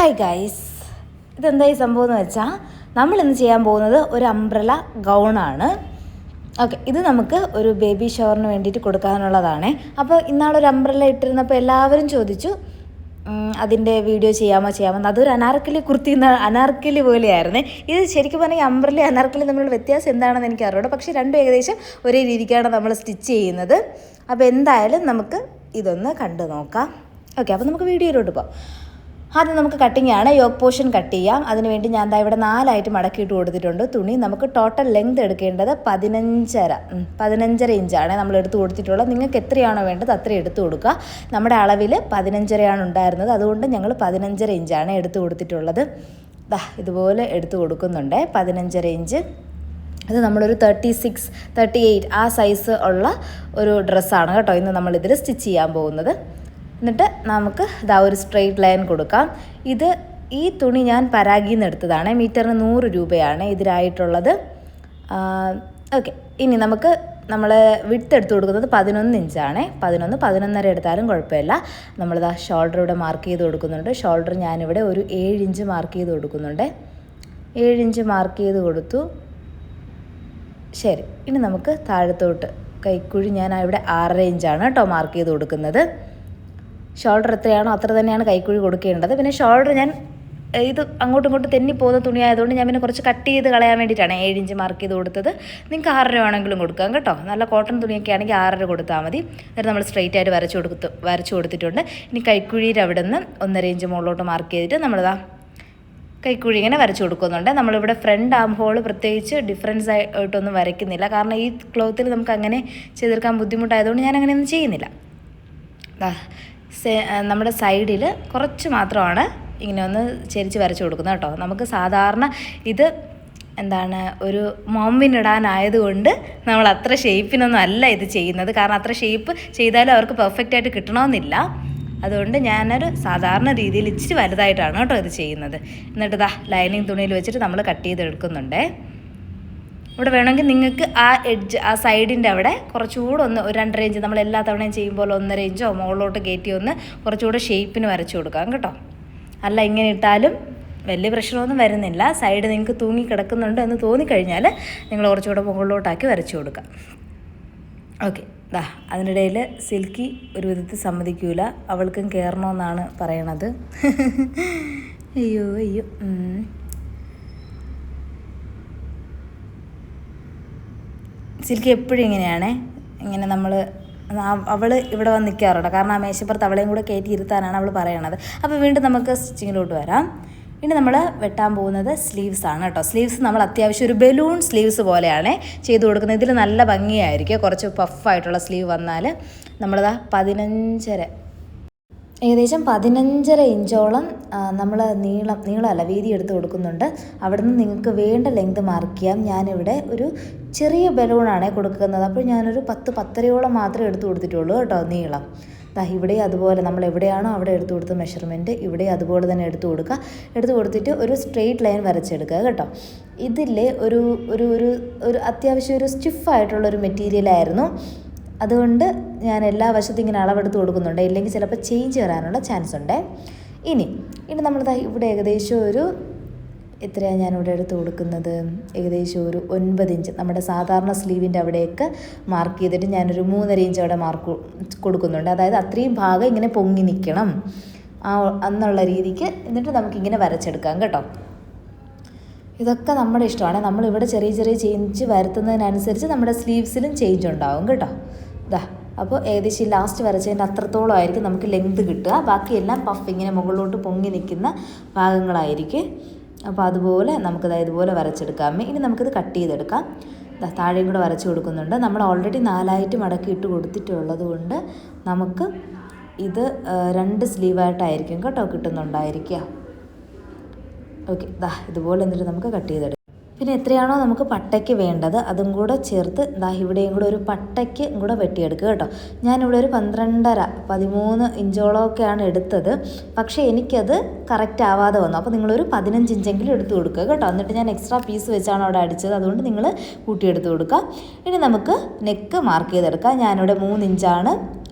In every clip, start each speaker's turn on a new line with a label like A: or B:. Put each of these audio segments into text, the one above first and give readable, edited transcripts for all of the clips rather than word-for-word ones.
A: Hi guys, ഇതെന്തായി സംഭവം എന്ന് വെച്ചാൽ നമ്മളിന്ന് ചെയ്യാൻ പോകുന്നത് ഒരു അംബ്രല ഗൗണാണ്. ഓക്കെ, ഇത് നമുക്ക് ഒരു ബേബി ഷവറിന് വേണ്ടിയിട്ട് കൊടുക്കാനുള്ളതാണ്. അപ്പോൾ ഇന്നാളൊരു അംബ്രല ഇട്ടിരുന്നപ്പോൾ എല്ലാവരും ചോദിച്ചു അതിൻ്റെ വീഡിയോ ചെയ്യാമോ. അതൊരു അനാർക്കലി കുർത്തി അനാർക്കലി പോലെയായിരുന്നു. ഇത് ശരിക്കും പറഞ്ഞാൽ അംബ്രല അനാർക്കലി തമ്മിലുള്ള വ്യത്യാസം എന്താണെന്ന് എനിക്ക് അറിയില്ല. പക്ഷേ രണ്ടും ഏകദേശം ഒരേ രീതിക്കാണ് നമ്മൾ സ്റ്റിച്ച് ചെയ്യുന്നത്. അപ്പോൾ എന്തായാലും നമുക്ക് ഇതൊന്ന് കണ്ടു നോക്കാം. ഓക്കെ, അപ്പോൾ നമുക്ക് വീഡിയോയിലോട്ട് പോകാം. ആദ്യം നമുക്ക് കട്ടിങ്ങാണ്. യോക്ക് പോർഷൻ കട്ട് ചെയ്യാം. അതിനുവേണ്ടി ഞാൻ ഇവിടെ 4 മടക്കിയിട്ട് കൊടുത്തിട്ടുണ്ട്. തുണി നമുക്ക് ടോട്ടൽ ലെങ്ത് എടുക്കേണ്ടത് 15.5 ഇഞ്ചാണ് നമ്മൾ എടുത്ത് കൊടുത്തിട്ടുള്ളത്. നിങ്ങൾക്ക് എത്രയാണോ വേണ്ടത് അത്രയും എടുത്ത് കൊടുക്കുക. നമ്മുടെ അളവിൽ 15.5 ഉണ്ടായിരുന്നത്, അതുകൊണ്ട് ഞങ്ങൾ 15.5 ഇഞ്ചാണ് എടുത്ത് കൊടുത്തിട്ടുള്ളത്. ഇതുപോലെ എടുത്ത് കൊടുക്കുന്നുണ്ട് 15.5 ഇഞ്ച്. അത് നമ്മളൊരു 36, 38 ആ സൈസ് ഉള്ള ഒരു ഡ്രസ്സാണ് കേട്ടോ ഇന്ന് നമ്മളിതിൽ സ്റ്റിച്ച് ചെയ്യാൻ പോകുന്നത്. എന്നിട്ട് നമുക്ക് ഒരു സ്ട്രെയിറ്റ് ലൈൻ കൊടുക്കാം. ഈ തുണി ഞാൻ പരാഗിയിൽ നിന്ന് എടുത്തതാണ്. മീറ്ററിന് 100 രൂപയാണ് ഇതിനായിട്ടുള്ളത്. ഓക്കെ, ഇനി നമ്മൾ വിഡ്ത്ത് എടുത്ത് കൊടുക്കുന്നത് 11 ഇഞ്ചാണ്. 11.5 എടുത്താലും കുഴപ്പമില്ല. നമ്മളിതാ ഷോൾഡർ ഇവിടെ മാർക്ക് ചെയ്ത് കൊടുക്കുന്നുണ്ട്. ഷോൾഡർ ഞാനിവിടെ ഒരു 7 ഇഞ്ച് മാർക്ക് ചെയ്ത് കൊടുക്കുന്നുണ്ട്. 7 ഇഞ്ച് മാർക്ക് ചെയ്ത് കൊടുത്തു. ശരി, ഇനി നമുക്ക് താഴത്തോട്ട് കൈക്കുഴി ഞാൻ ഇവിടെ 6.5 ഇഞ്ചാണ് കേട്ടോ മാർക്ക് ചെയ്ത് കൊടുക്കുന്നത്. ഷോൾഡർ എത്രയാണോ അത്ര തന്നെയാണ് കൈക്കുഴി കൊടുക്കേണ്ടത്. പിന്നെ ഷോൾഡർ ഞാൻ ഇത് അങ്ങോട്ടും ഇങ്ങോട്ടും തെന്നിപ്പോകുന്ന തുണിയായതുകൊണ്ട് ഞാൻ പിന്നെ കുറച്ച് കട്ട് ചെയ്ത് കളയാൻ വേണ്ടിയിട്ടാണ് 7 ഇഞ്ച് മാർക്ക് ചെയ്ത് കൊടുത്തത്. നിങ്ങൾക്ക് 6.5 വേണമെങ്കിലും കൊടുക്കാം കേട്ടോ. നല്ല കോട്ടൺ തുണിയൊക്കെ ആണെങ്കിൽ 6.5 കൊടുത്താൽ മതി. എന്നിട്ട് നമ്മൾ സ്ട്രെയിറ്റ് ആയിട്ട് വരച്ചു കൊടുത്തിട്ടുണ്ട്. ഇനി കൈക്കുഴിയുടെ അവിടെ നിന്ന് 1.5 ഇഞ്ച് മുകളിലോട്ട് മാർക്ക് ചെയ്തിട്ട് നമ്മളിതാ കൈക്കുഴി ഇങ്ങനെ വരച്ചു കൊടുക്കുന്നുണ്ട്. നമ്മളിവിടെ ഫ്രണ്ട് ആം ഹോൾ പ്രത്യേകിച്ച് ഡിഫറൻസ് ആയിട്ടൊന്നും വരയ്ക്കുന്നില്ല. കാരണം ഈ ക്ലോത്തിൽ നമുക്ക് അങ്ങനെ ചെയ്തെടുക്കാൻ ബുദ്ധിമുട്ടായതുകൊണ്ട് ഞാൻ അങ്ങനെയൊന്നും ചെയ്യുന്നില്ല. നമ്മുടെ സൈഡിൽ കുറച്ച് മാത്രമാണ് ഇങ്ങനെ ഒന്ന് ചെരിച്ച് വരച്ച് കൊടുക്കുന്നത് കേട്ടോ. നമുക്ക് സാധാരണ ഇത് ഒരു മോമിനിടാനായതുകൊണ്ട് നമ്മൾ അത്ര ഷേപ്പിനൊന്നും അല്ല ഇത് ചെയ്യുന്നത്. കാരണം അത്ര ഷേപ്പ് ചെയ്താലും അവർക്ക് പെർഫെക്റ്റ് ആയിട്ട് കിട്ടണമെന്നില്ല. അതുകൊണ്ട് ഞാനൊരു സാധാരണ രീതിയിൽ ഇച്ചിരി വലുതായിട്ടാണ് കേട്ടോ ഇത് ചെയ്യുന്നത്. എന്നിട്ട് ലൈനിങ് തുണിയിൽ വെച്ചിട്ട് നമ്മൾ കട്ട് ചെയ്തെടുക്കുന്നുണ്ട്. ഇവിടെ വേണമെങ്കിൽ നിങ്ങൾക്ക് ആ എഡ്ജ് ആ സൈഡിൻ്റെ അവിടെ കുറച്ചുകൂടെ ഒരു 2.5 ഇഞ്ച് നമ്മൾ എല്ലാ തവണയും ചെയ്യുമ്പോൾ 1.5 ഇഞ്ചോ മുകളിലോട്ട് കയറ്റി കുറച്ചുകൂടെ ഷേപ്പിന് വരച്ചു കൊടുക്കാം കേട്ടോ. അല്ല ഇങ്ങനെ ഇട്ടാലും വലിയ പ്രശ്നമൊന്നും വരുന്നില്ല. സൈഡ് നിങ്ങൾക്ക് തൂങ്ങി കിടക്കുന്നുണ്ട് എന്ന് തോന്നിക്കഴിഞ്ഞാൽ നിങ്ങൾ കുറച്ചുകൂടെ മുകളിലോട്ടാക്കി വരച്ചു കൊടുക്കാം. ഓക്കെ, അതിനിടയിൽ സിൽക്കി ഒരു വിധത്തിൽ സമ്മതിക്കൂല. അവൾക്കും കയറണമെന്നാണ് പറയണത്. അയ്യോ. സിൽക്കി എപ്പോഴും ഇങ്ങനെയാണ്. ഇങ്ങനെ അവൾ ഇവിടെ വന്ന് നിൽക്കാറുണ്ട്. കാരണം ആ മേശപ്പുറത്ത് അവളെയും കൂടെ കയറ്റി ഇരുത്താനാണ് അവൾ പറയണത്. അപ്പോൾ വീണ്ടും നമുക്ക് സ്റ്റിച്ചിങ്ങിലോട്ട് വരാം. ഇനി നമ്മൾ വെട്ടാൻ പോകുന്നത് സ്ലീവ്സ് ആണ് കേട്ടോ. സ്ലീവ്സ് നമ്മൾ അത്യാവശ്യം ഒരു ബലൂൺ സ്ലീവ്സ് പോലെയാണ് ചെയ്ത് കൊടുക്കുന്നത്. ഇതിൽ നല്ല ഭംഗിയായിരിക്കും. കുറച്ച് പഫായിട്ടുള്ള സ്ലീവ് വന്നാൽ നമ്മളിതാ ഏകദേശം 15.5 ഇഞ്ചോളം നമ്മൾ നീളമല്ല വീതി എടുത്ത് കൊടുക്കുന്നുണ്ട്. അവിടെ നിന്ന് നിങ്ങൾക്ക് വേണ്ട ലെങ്ത് മാർക്ക് ചെയ്യാം. ഞാനിവിടെ ഒരു ചെറിയ ബലൂണാണ് കൊടുക്കുന്നത്. അപ്പോൾ ഞാനൊരു 10-10.5 മാത്രമേ എടുത്ത് കൊടുത്തിട്ടുള്ളൂ കേട്ടോ നീളം. ഇവിടെ അതുപോലെ നമ്മൾ എവിടെയാണോ അവിടെ എടുത്ത് കൊടുത്ത മെഷർമെൻറ്റ് ഇവിടെ അതുപോലെ തന്നെ എടുത്ത് കൊടുക്കുക. എടുത്ത് കൊടുത്തിട്ട് ഒരു സ്ട്രെയിറ്റ് ലൈൻ വരച്ചെടുക്കുക കേട്ടോ. ഇതിലെ ഒരു അത്യാവശ്യം ഒരു സ്റ്റിഫായിട്ടുള്ളൊരു മെറ്റീരിയലായിരുന്നു. അതുകൊണ്ട് ഞാൻ എല്ലാ വശത്തും ഇങ്ങനെ അളവെടുത്ത് കൊടുക്കുന്നുണ്ട്. ഇല്ലെങ്കിൽ ചിലപ്പോൾ ചേഞ്ച് വരാനുള്ള ചാൻസ് ഉണ്ട്. ഇനി നമ്മൾ ഇവിടെ ഏകദേശം എത്രയാണ് ഞാനിവിടെ എടുത്ത് കൊടുക്കുന്നത്, ഏകദേശം ഒരു 9 ഇഞ്ച് നമ്മുടെ സാധാരണ സ്ലീവിൻ്റെ അവിടെയൊക്കെ മാർക്ക് ചെയ്തിട്ട് ഞാനൊരു 3.5 ഇഞ്ച് അവിടെ മാർക്ക് കൊടുക്കുന്നുണ്ട്. അതായത് അത്രയും ഭാഗം ഇങ്ങനെ പൊങ്ങി നിൽക്കണം എന്നുള്ള രീതിക്ക്. എന്നിട്ട് നമുക്കിങ്ങനെ വരച്ചെടുക്കാം കേട്ടോ. ഇതൊക്കെ നമ്മുടെ ഇഷ്ടമാണ്. നമ്മളിവിടെ ചെറിയ ചേഞ്ച് വരുത്തുന്നതിനനുസരിച്ച് നമ്മുടെ സ്ലീവ്സിലും ചേഞ്ച് ഉണ്ടാവും കേട്ടോ. അപ്പോൾ ഏകദേശം ലാസ്റ്റ് വരച്ചതിൻ്റെ അത്രത്തോളം ആയിരിക്കും നമുക്ക് ലെങ്ത് കിട്ടുക. ബാക്കിയെല്ലാം പഫ് ഇങ്ങനെ മുകളിലോട്ട് പൊങ്ങി നിൽക്കുന്ന ഭാഗങ്ങളായിരിക്കും. അപ്പോൾ അതുപോലെ നമുക്കിത് ഇതുപോലെ വരച്ചെടുക്കാം. ഇനി നമുക്കിത് കട്ട് ചെയ്തെടുക്കാം. താഴെയും കൂടെ വരച്ച് കൊടുക്കുന്നുണ്ട്. നമ്മൾ ഓൾറെഡി 4 മടക്കി ഇട്ട് കൊടുത്തിട്ടുള്ളത് കൊണ്ട് നമുക്ക് ഇത് 2 സ്ലീവായിട്ടായിരിക്കും കേട്ടോ കിട്ടുന്നുണ്ടായിരിക്കുക. ഓക്കെ, ഇതുപോലെ എന്നിട്ട് നമുക്ക് കട്ട് ചെയ്തെടുക്കാം. പിന്നെ എത്രയാണോ നമുക്ക് പട്ടയ്ക്ക് വേണ്ടത് അതും കൂടെ ചേർത്ത് ഇവിടെയും കൂടെ ഒരു പട്ടയ്ക്ക് കൂടെ വെട്ടിയെടുക്കുക കേട്ടോ. ഞാനിവിടെ ഒരു 12.5-13 ഇഞ്ചോളമൊക്കെയാണ് എടുത്തത്. പക്ഷേ എനിക്കത് കറക്റ്റ് ആവാതെ വന്നു. അപ്പോൾ നിങ്ങളൊരു 15 ഇഞ്ചെങ്കിലും എടുത്ത് കൊടുക്കുക കേട്ടോ. എന്നിട്ട് ഞാൻ എക്സ്ട്രാ പീസ് വെച്ചാണ് അവിടെ അടിച്ചത്, അതുകൊണ്ട് നിങ്ങൾ കൂട്ടിയെടുത്ത് കൊടുക്കുക. ഇനി നമുക്ക് നെക്ക് മാർക്ക് ചെയ്തെടുക്കാം. ഞാനിവിടെ 3 ഇഞ്ചാണ്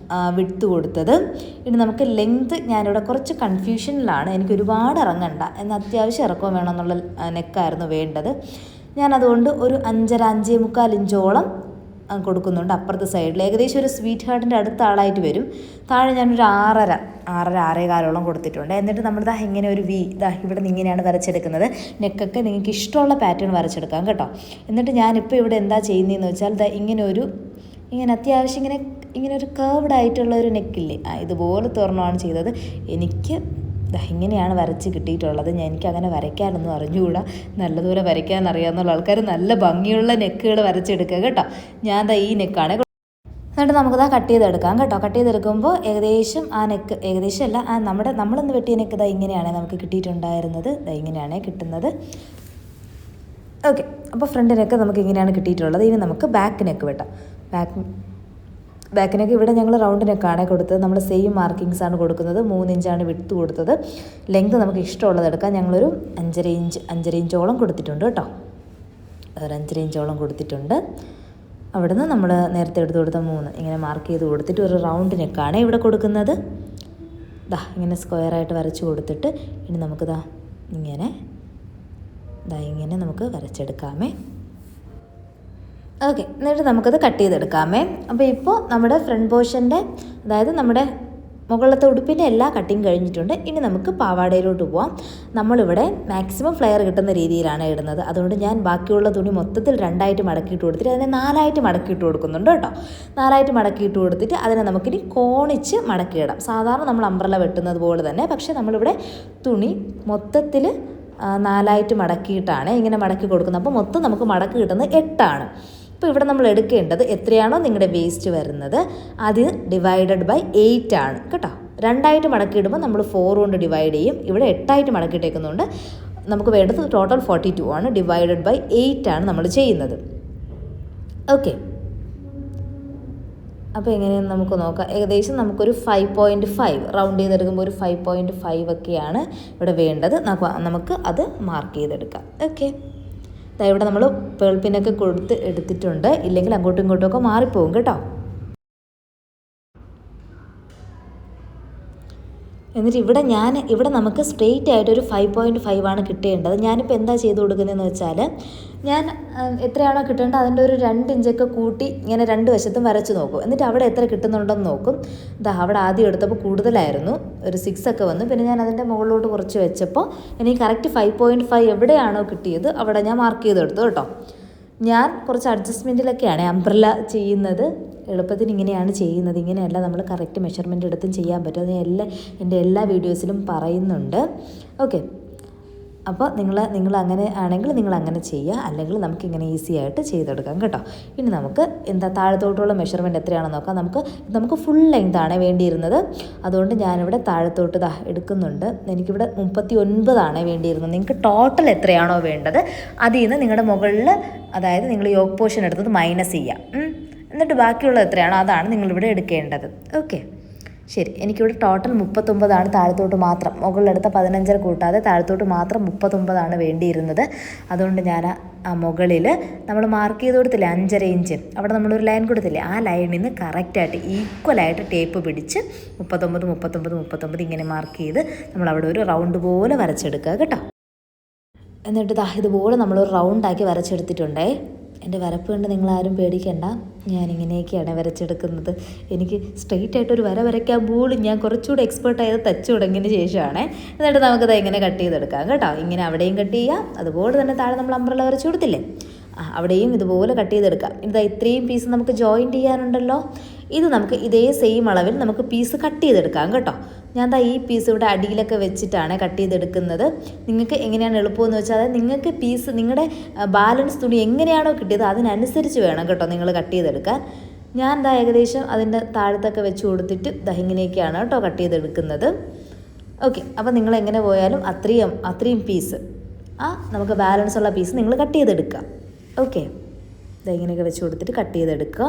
A: വിഡ്ത്ത് കൊടുത്തത്. ഇനി നമുക്ക് ലെങ്ത് ഞാനിവിടെ കുറച്ച് കൺഫ്യൂഷനിലാണ്, എനിക്ക് ഒരുപാട് ഇറങ്ങണ്ട, എന്നാൽ അത്യാവശ്യം ഇറക്കം വേണമെന്നുള്ള നെക്കായിരുന്നു വേണ്ടത്. ഞാനതുകൊണ്ട് ഒരു 5.5 ഇഞ്ചോളം കൊടുക്കുന്നുണ്ട് അപ്പുറത്തെ സൈഡിൽ. ഏകദേശം ഒരു സ്വീറ്റ് ഹാർട്ടിൻ്റെ അടുത്ത ആളായിട്ട് വരും. താഴെ ഞാനൊരു 6.5 കൊടുത്തിട്ടുണ്ട്. എന്നിട്ട് നമ്മൾ ഇങ്ങനെ ഒരു ഇവിടെ നിന്ന് ഇങ്ങനെയാണ് വരച്ചെടുക്കുന്നത്. നെക്കൊക്കെ നിങ്ങൾക്ക് ഇഷ്ടമുള്ള പാറ്റേൺ വരച്ചെടുക്കാം കേട്ടോ. എന്നിട്ട് ഞാനിപ്പോൾ ഇവിടെ എന്താ ചെയ്യുന്നതെന്ന് വെച്ചാൽ ഇങ്ങനെ അത്യാവശ്യം ഇങ്ങനെ ഒരു കർവ്ഡ് ആയിട്ടുള്ള ഒരു നെക്കില്ലേ, ഇതുപോലെ തുറന്നാണ് ചെയ്തത്. എനിക്ക് ഇങ്ങനെയാണ് വരച്ച് കിട്ടിയിട്ടുള്ളത്. എനിക്ക് അങ്ങനെ വരയ്ക്കാനൊന്നും അറിഞ്ഞുകൂടാ. നല്ലതുപോലെ വരയ്ക്കാൻ അറിയാവുന്ന ആൾക്കാർ നല്ല ഭംഗിയുള്ള നെക്കുകൾ വരച്ചെടുക്കുക കേട്ടോ. ഞാൻ ഈ നെക്കാണ്. എന്നിട്ട് നമുക്കത് കട്ട് ചെയ്തെടുക്കാം കേട്ടോ. കട്ട് ചെയ്തെടുക്കുമ്പോൾ ഏകദേശം ആ നെക്ക്, ഏകദേശം അല്ല, നമ്മളിന്ന് വെട്ടിയ നെക്ക് ഇങ്ങനെയാണ് നമുക്ക് കിട്ടിയിട്ടുണ്ടായിരുന്നത്. ഇങ്ങനെയാണ് കിട്ടുന്നത്. ഓക്കെ, അപ്പോൾ ഫ്രണ്ട് നെക്ക് നമുക്ക് ഇങ്ങനെയാണ് കിട്ടിയിട്ടുള്ളത്. ഇനി നമുക്ക് ബാക്ക് നെക്ക് വെട്ടാം. ബാക്ക് നെക്ക് ഇവിടെ ഞങ്ങൾ റൗണ്ട് നെക്കാണ് കൊടുത്തത്. നമ്മൾ സെയിം മാർക്കിങ്സാണ് കൊടുക്കുന്നത്. 3 ഇഞ്ചാണ് വിഡ്ത്ത് കൊടുത്തത്. ലെങ്ത് നമുക്ക് ഇഷ്ടമുള്ളത് എടുക്കാം. ഞങ്ങളൊരു 5.5 ഇഞ്ചോളം കൊടുത്തിട്ടുണ്ട് കേട്ടോ. ഒരു 5 ഇഞ്ചോളം കൊടുത്തിട്ടുണ്ട്. അവിടുന്ന് നമ്മൾ നേരത്തെ എടുത്ത് കൊടുത്ത 3 ഇങ്ങനെ മാർക്ക് ചെയ്ത് കൊടുത്തിട്ട് ഒരു റൗണ്ട് നെക്കാണ് ഇവിടെ കൊടുക്കുന്നത്. ഇങ്ങനെ സ്ക്വയറായിട്ട് വരച്ച് കൊടുത്തിട്ട് ഇനി നമുക്ക് ഇങ്ങനെ നമുക്ക് വരച്ചെടുക്കാമേ. ഓക്കെ, എന്നിട്ട് നമുക്കത് കട്ട് ചെയ്തെടുക്കാമേ. അപ്പോൾ ഇപ്പോൾ നമ്മുടെ ഫ്രണ്ട് പോർഷൻ്റെ, അതായത് നമ്മുടെ മുകളിലത്തെ ഉടുപ്പിൻ്റെ എല്ലാ കട്ടിങ് കഴിഞ്ഞിട്ടുണ്ട്. ഇനി നമുക്ക് പാവാടയിലോട്ട് പോവാം. നമ്മളിവിടെ മാക്സിമം ഫ്ലെയർ കിട്ടുന്ന രീതിയിലാണ് ഇടുന്നത്. അതുകൊണ്ട് ഞാൻ ബാക്കിയുള്ള തുണി മൊത്തത്തിൽ 2ആയിട്ട് മടക്കിയിട്ട് കൊടുത്തിട്ട് അതിനെ 4ആയിട്ട് മടക്കിയിട്ട് കൊടുക്കുന്നുണ്ട് കേട്ടോ. 4ആയിട്ട് മടക്കിയിട്ട് കൊടുത്തിട്ട് അതിനെ നമുക്കിനി കോണിച്ച് മടക്കിയിടാം. സാധാരണ നമ്മൾ അംബ്രല വെട്ടുന്നത് പോലെ തന്നെ, പക്ഷേ നമ്മളിവിടെ തുണി മൊത്തത്തിൽ 4ആയിട്ട് മടക്കിയിട്ടാണ് ഇങ്ങനെ മടക്കി കൊടുക്കുന്നത്. അപ്പോൾ മൊത്തം നമുക്ക് മടക്കി കിട്ടുന്നത് 8ആണ്. അപ്പോൾ ഇവിടെ നമ്മൾ എടുക്കേണ്ടത് എത്രയാണോ നിങ്ങളുടെ വേസ്റ്റ് വരുന്നത് അത് ഡിവൈഡഡ് ബൈ 8 ആണ് കേട്ടോ. 2ആയിട്ട് മടക്കിയിടുമ്പോൾ നമ്മൾ 4 കൊണ്ട് ഡിവൈഡ് ചെയ്യും. ഇവിടെ 8ആയിട്ട് മടക്കിയിട്ടേക്കുന്നുണ്ട്. നമുക്ക് വേണ്ടത് ടോട്ടൽ 42 ആണ്. ഡിവൈഡഡ് ബൈ 8 ആണ് നമ്മൾ ചെയ്യുന്നത്. ഓക്കെ, അപ്പോൾ എങ്ങനെയെന്ന് നമുക്ക് നോക്കാം. ഏകദേശം നമുക്കൊരു 5.5 റൗണ്ട് ചെയ്തെടുക്കുമ്പോൾ ഒരു 5.5 ഒക്കെയാണ് ഇവിടെ വേണ്ടത്. നമുക്ക് അത് മാർക്ക് ചെയ്തെടുക്കാം. ഓക്കെ, ഇവിടെ നമ്മൾ പേൾ പിന്നൊക്കെ കൊടുത്ത് എടുത്തിട്ടുണ്ട്. ഇല്ലെങ്കിൽ അങ്ങോട്ടും ഇങ്ങോട്ടും ഒക്കെ മാറിപ്പോകും കേട്ടോ. എന്നിട്ട് ഇവിടെ നമുക്ക് സ്ട്രെയിറ്റ് ആയിട്ടൊരു 5.5 ആണ് കിട്ടേണ്ടത്. ഞാനിപ്പോൾ എന്താ ചെയ്ത് കൊടുക്കുന്നതെന്ന് വെച്ചാൽ ഞാൻ എത്രയാണോ കിട്ടേണ്ടത് അതിൻ്റെ ഒരു 2 ഇഞ്ചൊക്കെ കൂട്ടി ഇങ്ങനെ 2 വശത്തും വരച്ച് നോക്കും. എന്നിട്ട് അവിടെ എത്ര കിട്ടുന്നുണ്ടെന്ന് നോക്കും. അവിടെ ആദ്യം എടുത്തപ്പോൾ കൂടുതലായിരുന്നു, ഒരു 6 ഒക്കെ വന്നു. പിന്നെ ഞാൻ അതിൻ്റെ മുകളിലോട്ട് കുറച്ച് വെച്ചപ്പോൾ എനിക്ക് കറക്റ്റ് 5.5 എവിടെയാണോ കിട്ടിയത് അവിടെ ഞാൻ മാർക്ക് ചെയ്തെടുത്തു കേട്ടോ. ഞാൻ കുറച്ച് അഡ്ജസ്റ്റ്മെൻറ്റിലൊക്കെയാണ് അംബ്രല്ല ചെയ്യുന്നത്. എളുപ്പത്തിന് ഇങ്ങനെയാണ് ചെയ്യുന്നത്. ഇങ്ങനെയല്ല നമ്മൾ കറക്റ്റ് മെഷർമെൻറ്റ് എടുത്തും ചെയ്യാൻ പറ്റും. അത് എൻ്റെ എല്ലാ വീഡിയോസിലും പറയുന്നുണ്ട്. ഓക്കെ, അപ്പോൾ നിങ്ങൾ അങ്ങനെ ആണെങ്കിൽ നിങ്ങൾ അങ്ങനെ ചെയ്യുക, അല്ലെങ്കിൽ നമുക്കിങ്ങനെ ഈസി ആയിട്ട് ചെയ്തെടുക്കാം കേട്ടോ. ഇനി നമുക്ക് താഴത്തോട്ടുള്ള മെഷർമെൻറ്റ് എത്രയാണെന്ന് നോക്കാം. നമുക്ക് ഫുൾ ലെങ്ത് ആണ് വേണ്ടിയിരുന്നത്. അതുകൊണ്ട് ഞാനിവിടെ താഴത്തോട്ട് എടുക്കുന്നുണ്ട്. എനിക്കിവിടെ 39 ആണ് വേണ്ടിയിരുന്നത്. നിങ്ങൾക്ക് ടോട്ടൽ എത്രയാണോ വേണ്ടത് അതിൽ നിന്ന് നിങ്ങളുടെ മുകളിൽ, അതായത് നിങ്ങൾ യോക്ക് പോർഷൻ എടുത്തത് മൈനസ് ചെയ്യാം. എന്നിട്ട് ബാക്കിയുള്ളത് എത്രയാണോ അതാണ് നിങ്ങളിവിടെ എടുക്കേണ്ടത്. ഓക്കെ, ശരി. എനിക്കിവിടെ ടോട്ടൽ 39 ആണ് താഴത്തോട്ട് മാത്രം. മുകളിലെടുത്ത 15 കൂട്ടാതെ താഴത്തോട്ട് മാത്രം 39 ആണ് വേണ്ടിയിരുന്നത്. അതുകൊണ്ട് ഞാൻ ആ മുകളിൽ നമ്മൾ മാർക്ക് ചെയ്ത് കൊടുത്തില്ലേ 5.5 ഇഞ്ച്, അവിടെ നമ്മളൊരു ലൈൻ കൊടുത്തില്ലേ, ആ ലൈനിൽ നിന്ന് കറക്റ്റായിട്ട് ഈക്വലായിട്ട് ടേപ്പ് പിടിച്ച് 39 ഇങ്ങനെ മാർക്ക് ചെയ്ത് നമ്മളവിടെ ഒരു റൗണ്ട് പോലെ വരച്ചെടുക്കുക കേട്ടോ. എന്നിട്ട് ഇതുപോലെ നമ്മളൊരു റൗണ്ടാക്കി വരച്ചെടുത്തിട്ടുണ്ടേ. എൻ്റെ വരപ്പ് കണ്ട് നിങ്ങളാരും പേടിക്കണ്ട, ഞാനിങ്ങനെയൊക്കെയാണ് വരച്ചെടുക്കുന്നത്. എനിക്ക് സ്ട്രെയിറ്റ് ആയിട്ടൊരു വര വരയ്ക്കാൻ പോലും ഞാൻ കുറച്ചുകൂടെ എക്സ്പേർട്ടായത് തച്ച് തുടങ്ങിയതിന് ശേഷമാണ്. എന്നിട്ട് നമുക്കത് ഇങ്ങനെ കട്ട് ചെയ്തെടുക്കാം കേട്ടോ. ഇങ്ങനെ അവിടെയും കട്ട് ചെയ്യാം, അതുപോലെ തന്നെ താഴെ നമ്മൾ അംബ്രല്ല വരച്ച് കൊടുത്തില്ലേ, അവിടെയും ഇതുപോലെ കട്ട് ചെയ്തെടുക്കാം. ഇത്രയും പീസ് നമുക്ക് ജോയിൻറ്റ് ചെയ്യാനുണ്ടല്ലോ. ഇത് നമുക്ക് ഇതേ സെയിം അളവിൽ നമുക്ക് പീസ് കട്ട് ചെയ്തെടുക്കാം കേട്ടോ. ഞാൻ ഈ പീസ് ഇവിടെ അടിയിലൊക്കെ വെച്ചിട്ടാണ് കട്ട് ചെയ്തെടുക്കുന്നത്. നിങ്ങൾക്ക് എങ്ങനെയാണ് എളുപ്പമെന്ന് വെച്ചാൽ നിങ്ങൾക്ക് പീസ് നിങ്ങളുടെ ബാലൻസ് തുണി എങ്ങനെയാണോ കിട്ടിയത് അതിനനുസരിച്ച് വേണം കേട്ടോ നിങ്ങൾ കട്ട് ചെയ്തെടുക്കാൻ. ഞാൻ ഏകദേശം അതിൻ്റെ താഴത്തൊക്കെ വെച്ച് കൊടുത്തിട്ട് ഇങ്ങനെയൊക്കെയാണ് കേട്ടോ കട്ട് ചെയ്തെടുക്കുന്നത്. ഓക്കെ, അപ്പോൾ നിങ്ങൾ എങ്ങനെ പോയാലും അത്രയും പീസ് നമുക്ക് ബാലൻസ് ഉള്ള പീസ് നിങ്ങൾ കട്ട് ചെയ്തെടുക്കുക. ഓക്കെ, ഇങ്ങനെയൊക്കെ വെച്ച് കൊടുത്തിട്ട് കട്ട് ചെയ്തെടുക്കുക.